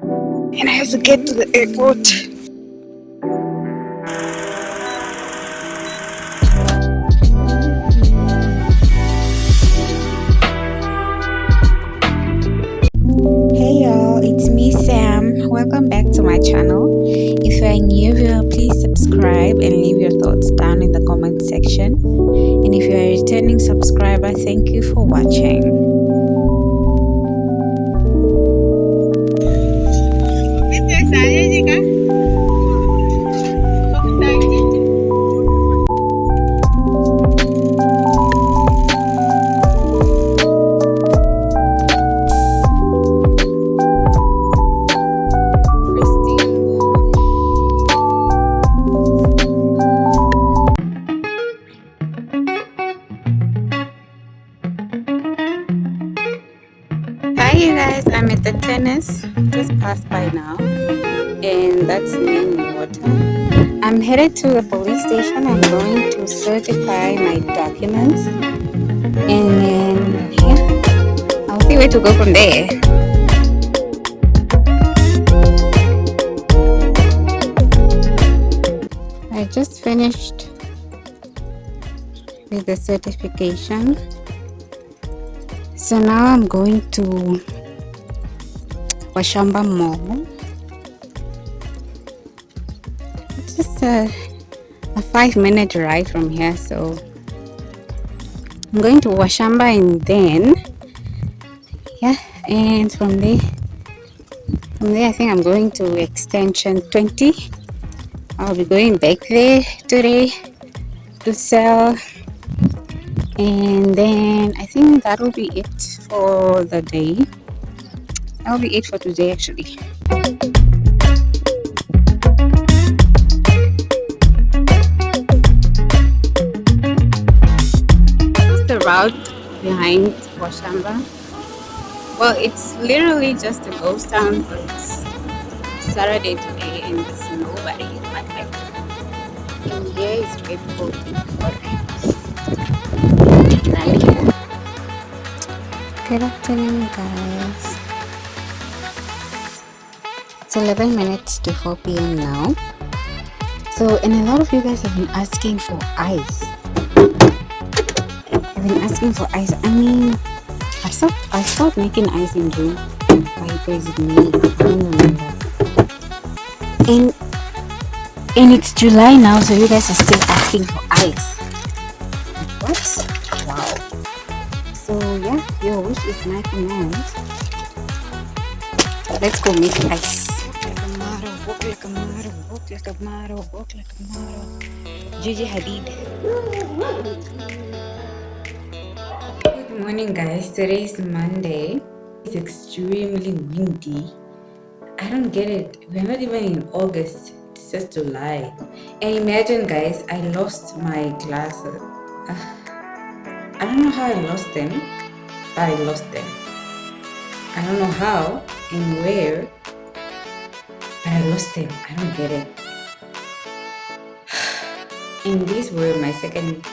and I have to get to the airport. Hey y'all, it's me Sam. Welcome back to my channel. If you are a new viewer, please subscribe and leave your thoughts down in the comment section. And if you are a returning subscriber, thank you for watching. Hi you guys, I'm at the tennis, just passed by now, and that's near water. I'm headed to the police station. I'm going to certify my documents, and then yeah, I'll see where to go from there. I just finished with the certification. So now I'm going to Washamba Mall. It's just a 5-minute ride from here, so I'm going to Washamba, and then yeah, and from there I think I'm going to extension 20. I'll be going back there today to sell. And then I think that'll be it for the day. That'll be it for today actually. What's the route behind Washamba? Well, it's literally just a ghost town, but it's Saturday today and there's nobody. But like, in here is where people Good afternoon, guys. It's 11 minutes to 4 p.m. now. So, and a lot of you guys have been asking for ice. I mean, I stopped making ice in June. Like, was it May? I don't remember. And it's July now, so you guys are still asking for ice. What? Wow. So yeah, your wish is my command. Let's go make ice. Walk like a model, walk like a model, walk like a model. Gigi Hadid. Good morning, guys. Today is Monday. It's extremely windy. I don't get it. We're not even in August. It's just July. And imagine, guys, I lost my glasses. I don't know how I lost them, but I lost them. I don't know how and where, but I lost them. I don't get it. And these were my second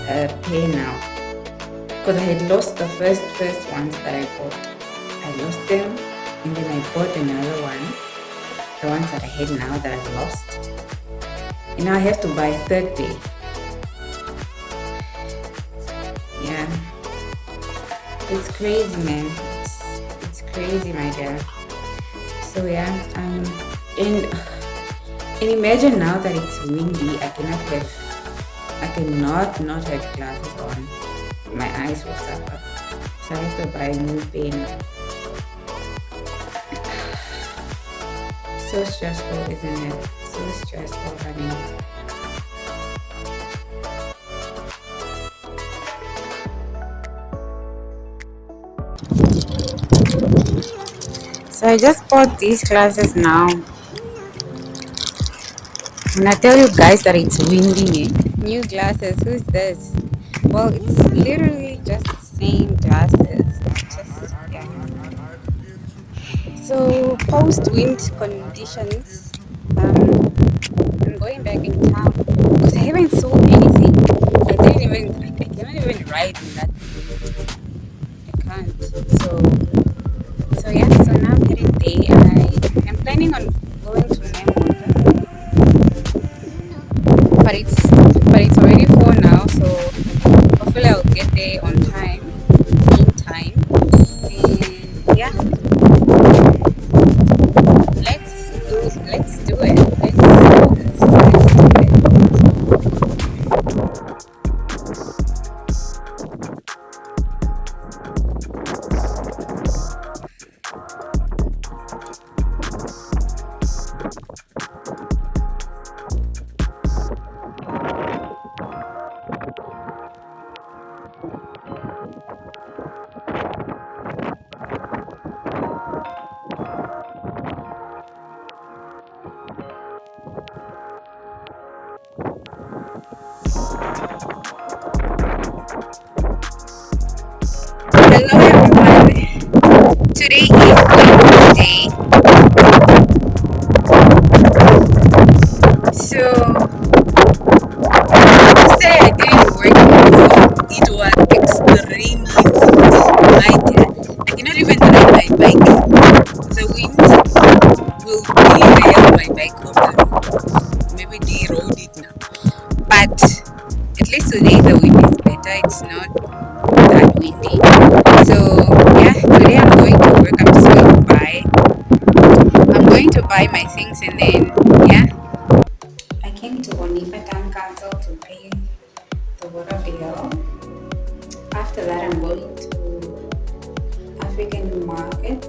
pair now, because I had lost the first ones that I bought. I lost them, and then I bought another one, the ones that I had now that I lost, and now I have to buy a third pair. Yeah, it's crazy, man. It's crazy, my dear. So yeah, and imagine now that it's windy, I cannot not have glasses on. My eyes will suffer. So I have to buy a new pair. So stressful, isn't it? So stressful, honey. So I just bought these glasses now. And I tell you guys that it's windy. New glasses, who's this? Well, it's literally just the same glasses. Just yeah. So post-wind conditions, I'm going back in town because I haven't sold anything. I cannot even ride in that. I can't. So yeah. So now I'm heading there. is going to stay. So say I didn't work before, it was extremely hot. My dear, I cannot even ride my bike. The wind will derail my bike off the road. Maybe de-road it now. But at least today the wind is better. It's not that windy. So yeah, today I'm going to work. I'm just going to buy. I'm going to buy my things and then yeah. I came to Onipa Town Council to pay the water bill. After that, I'm going to African market,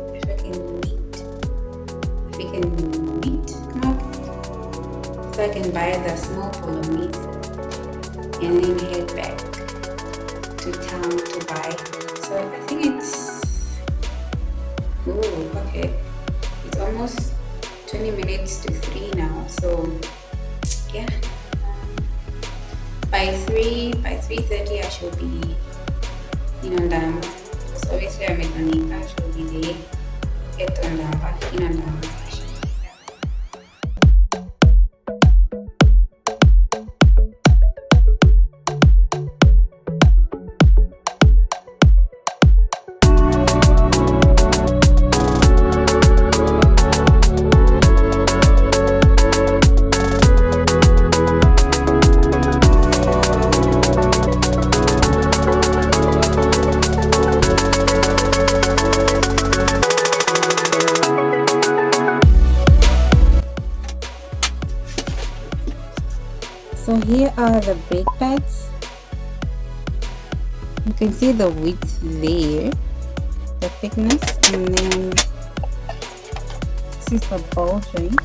African meat market, so I can buy the small polo meat and then head back to town to buy. So I think it's okay. It's almost 20 minutes to 3 now. So yeah, by 3:30 I should be in Ondamba. Because obviously I'm at Monica, I should be there at Ondamba, in Ondamba. So here are the brake pads. You can see the width there, the thickness, and then this is the ball joint.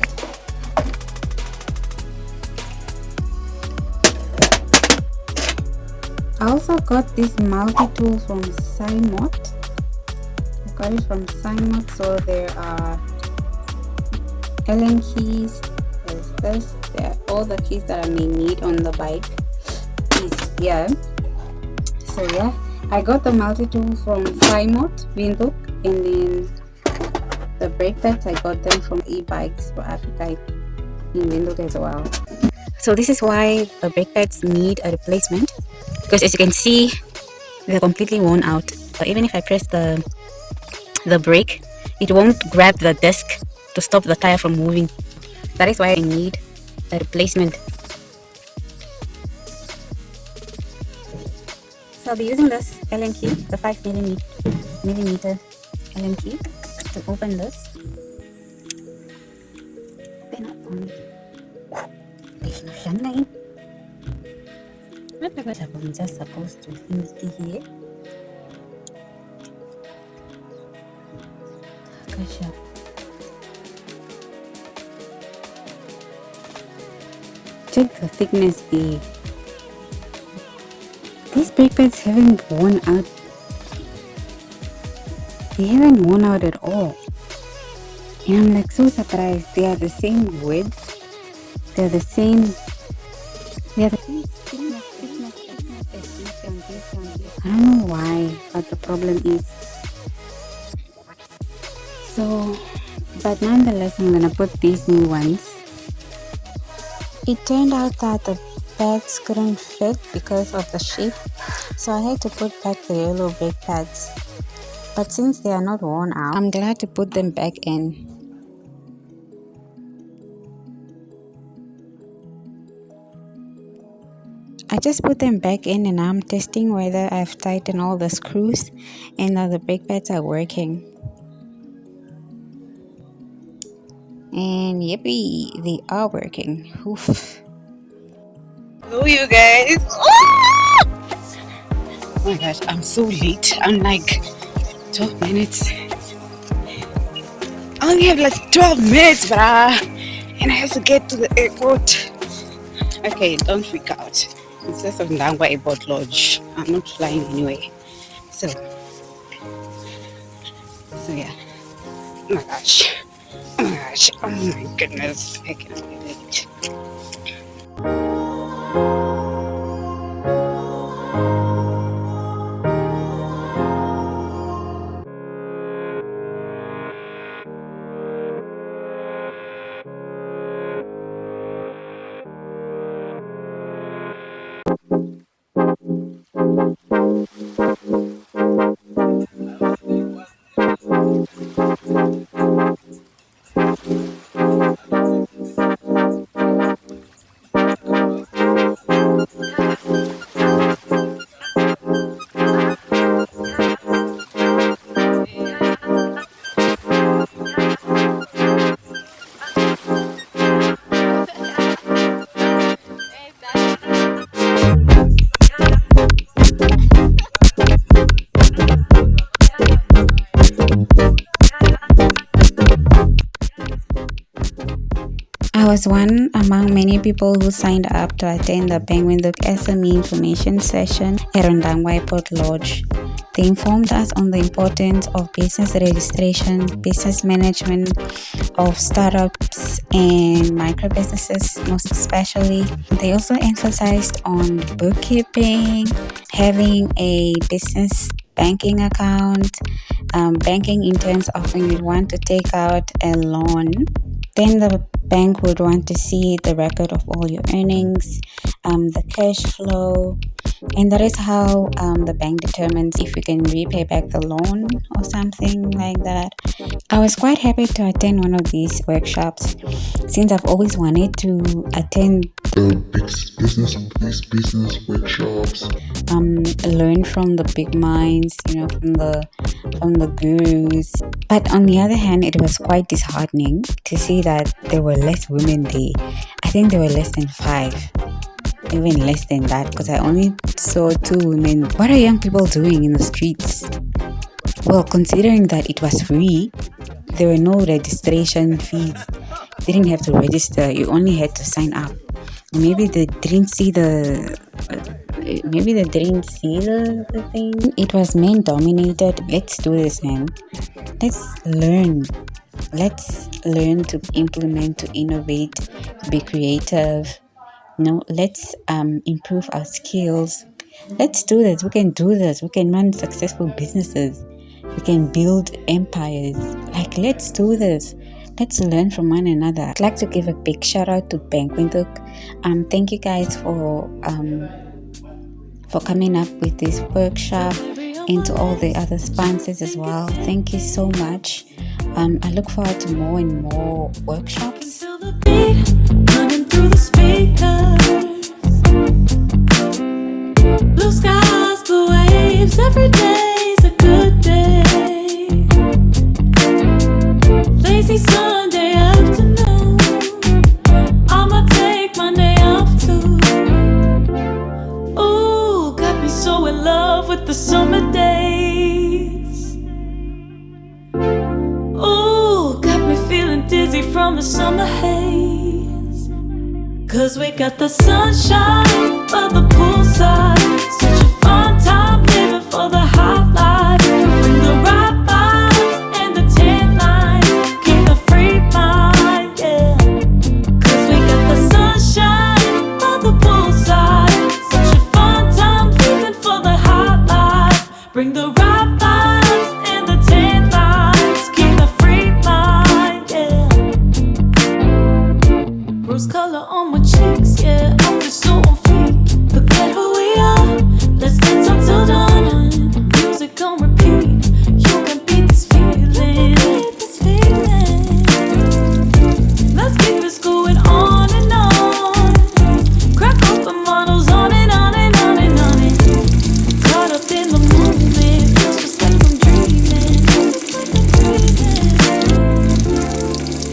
I also got this multi-tool from Simot. I got it from Simot, so there are Allen keys, there's this, there are all the keys that I may need on the bike is here. So yeah, I got the multi-tool from Simot, Windhoek, and then the brake pads I got them from ebikes for Africa in Windhoek as well. So this is why the brake pads need a replacement, because as you can see they're completely worn out. So even if I press the brake, it won't grab the disc to stop the tire from moving. That is why I need a replacement. So I'll be using this Allen key, the 5mm Allen key, to open this. I'm just supposed to think here. Check the thickness there. These brake pads haven't worn out. They haven't worn out at all. And I'm like so surprised. They are the same width. They're the same thickness as this and this and this. I don't know why, but the problem is. So, but nonetheless, I'm gonna put these new ones. It turned out that the pads couldn't fit because of the shape, so I had to put back the yellow brake pads. But since they are not worn out, I'm glad to put them back in. I just put them back in and I'm testing whether I've tightened all the screws and that the brake pads are working. And yippee, they are working. Oof. Hello you guys. Oh my gosh, I'm so late. I'm like 12 minutes. I only have like 12 minutes, bruh. And I have to get to the airport. Okay, don't freak out. It's just a Ndangwa Airport Lodge. I'm not flying anyway. So yeah. Oh my gosh. Oh my gosh. Oh my goodness. I cannot wait. I was one among many people who signed up to attend the Penguin Look SME information session at Rondangwa Port Lodge. They informed us on the importance of business registration, business management of startups and micro businesses, most especially. They also emphasized on bookkeeping, having a business banking account, banking in terms of when you want to take out a loan. Then the bank would want to see the record of all your earnings, the cash flow, and that is how the bank determines if you can repay back the loan or something like that. I was quite happy to attend one of these workshops since I've always wanted to attend business workshops. Learn from the big minds, from the gurus. But on the other hand, it was quite disheartening to see that there were less women there. I think there were less than 5. Even less than that, because I only saw 2 women. What are young people doing in the streets? Well, considering that it was free, there were no registration fees. You didn't have to register, you only had to sign up. Maybe they didn't see the thing. It was men dominated. Let's do this, man. Let's learn to implement, to innovate, to be creative. Let's improve our skills. Let's do this. We can do this. We can run successful businesses. We can build empires. Let's do this. Let's learn from one another. I'd like to give a big shout out to Penguin Look. Thank you guys for coming up with this workshop, and to all the other sponsors as well. Thank you so much. I look forward to more and more workshops. Running through the speakers, blue skies, blue waves, every day's a good day. Lazy Sunday afternoon, I'ma take my day off too. Ooh, got me so in love with the summer days. Ooh, got me feeling dizzy from the summer haze. 'Cause we got the sunshine by the poolside, such a fun time living for the hot life. Bring the right vibes and the tan line, keep a free mind, yeah. 'Cause we got the sunshine by the poolside, such a fun time living for the hot life. Bring the right vibes and the tan lines, keep a free mind, yeah. Rose color on my cheeks, yeah, I feel so on fleek. Forget who we are, let's dance until dawn. Music on repeat, you can beat this feeling. Let's keep this going on and on. Crack open models on and on and on and on. Caught up in the moment, feels just like I'm dreaming.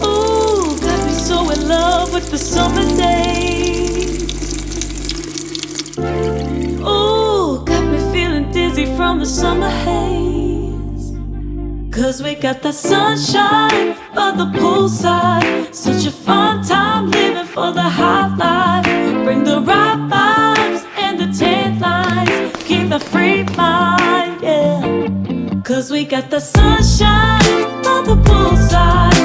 Ooh, got me so in love with the summer days. Ooh, got me feeling dizzy from the summer haze. 'Cause we got the sunshine by the poolside, such a fun time living for the hot life. Bring the right vibes and the tan lines, keep the free mind, yeah. 'Cause we got the sunshine by the poolside,